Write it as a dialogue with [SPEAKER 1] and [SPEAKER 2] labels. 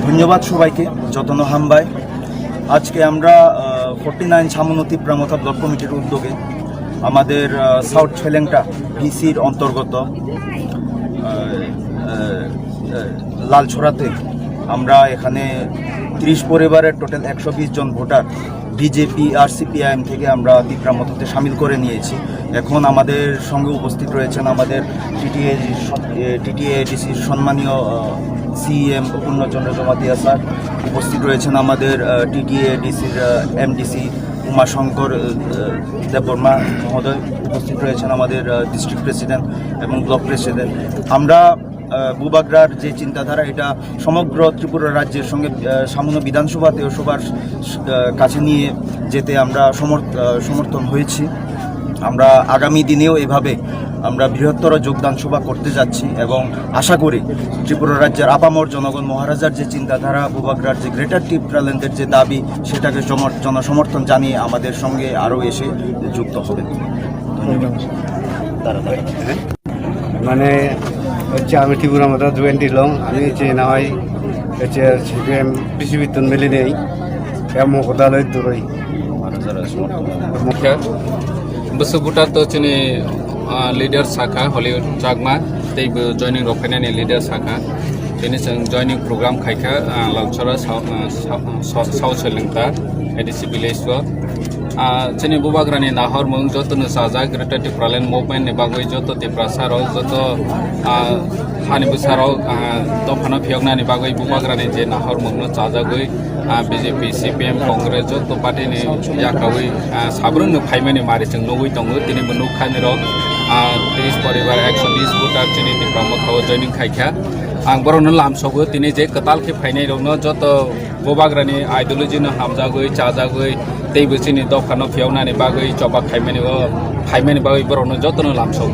[SPEAKER 1] ধন্যবাদ সবাইকে যতন হামবাই। আজকে আমরা 49 ছামনতি প্রামথা ব্লক কমিটির উদ্যোগে আমাদের সাউথ ছেলেংটা ভিসির অন্তর্গত লালছড়াতে আমরা এখানে 30 পরিবারের টোটাল 120 জন ভোটার বিজেপি আর সিপিআইএম থেকে আমরা তিপ্রামথতে সামিল করে নিয়েছি। এখন আমাদের সঙ্গে উপস্থিত রয়েছেন আমাদের টিটিএডিসির সম্মানীয় সিএম পূর্ণচন্দ্র জমাতিয়া স্যার, উপস্থিত রয়েছেন আমাদের টিটিএডিসির এমডিসি উমাশঙ্কর দেববর্মা মহোদয়, উপস্থিত রয়েছেন আমাদের ডিস্ট্রিক্ট প্রেসিডেন্ট এবং ব্লক প্রেসিডেন্ট। আমরা বুবাগ্রার যে চিন্তাধারা এটা সমগ্র ত্রিপুরা রাজ্যের সঙ্গে সামান্য বিধানসভাতেও সবার কাছে নিয়ে যেতে আমরা সমর্থন হয়েছি। আমরা আগামী দিনেও এভাবে আমরা বৃহত্তর যোগদান সভা করতে যাচ্ছি এবং আশা করি ত্রিপুরা রাজ্যের আপামর জনগণ মহারাজার যে চিন্তাধারা, বুবাগ্রার যে গ্রেটার টিপ্রাল্যান্ডের যে দাবি, সেটাকে জনসমর্থন জানিয়ে আমাদের সঙ্গে আরও এসে যুক্ত হবেন।
[SPEAKER 2] মানে হচ্ছে আমি ত্রিপুরা মতো জয়েন্ট দিলাম। আমি হচ্ছে নাওয়াই হচ্ছে সিপিএম পৃথিবীতন মেলে নেই এমন কোদালয় দূরই
[SPEAKER 3] বসুবুটা তো চিনি লিডার শাখা হলিউড চাকমা तैबो जॉइनिंग रफायनानि लिडार साखा बेनि जों जॉइनिंग प्रोग्राम खायखा लालचरा साउथ सोलोंता एडिसि विलेज जोंनि बुबाग्रानि नाहर मुं जतनो साजा ग्रेटार टिप्रालेन्ड मुभमेन्टनि बागै जत टिप्रासाराव जत हानि बोसाराव दफाना फियगनानि बागै बुबाग्रानि जे नाहर मुंनो चाजागै बीजेपी सीपीएम कांग्रेस जत पार्टीनि याकावै साब्रनो फाइमानि मारि जों नुगै दङ दिनैबो नुखानिर 30 परिवार 120 भोटार चिनी तिप्रामथाव जॉइनिंग खायखा आं बरनो लामसगो दिनै जे कतालखे फाइनाय रनो जत बुबाग्रानि आइडियोलॉजीनो हामजागै चाजागै दैबो चिनी दखानो फियावनानि बागै चबा फाइमानि बागै बरनो जतनो लामसगो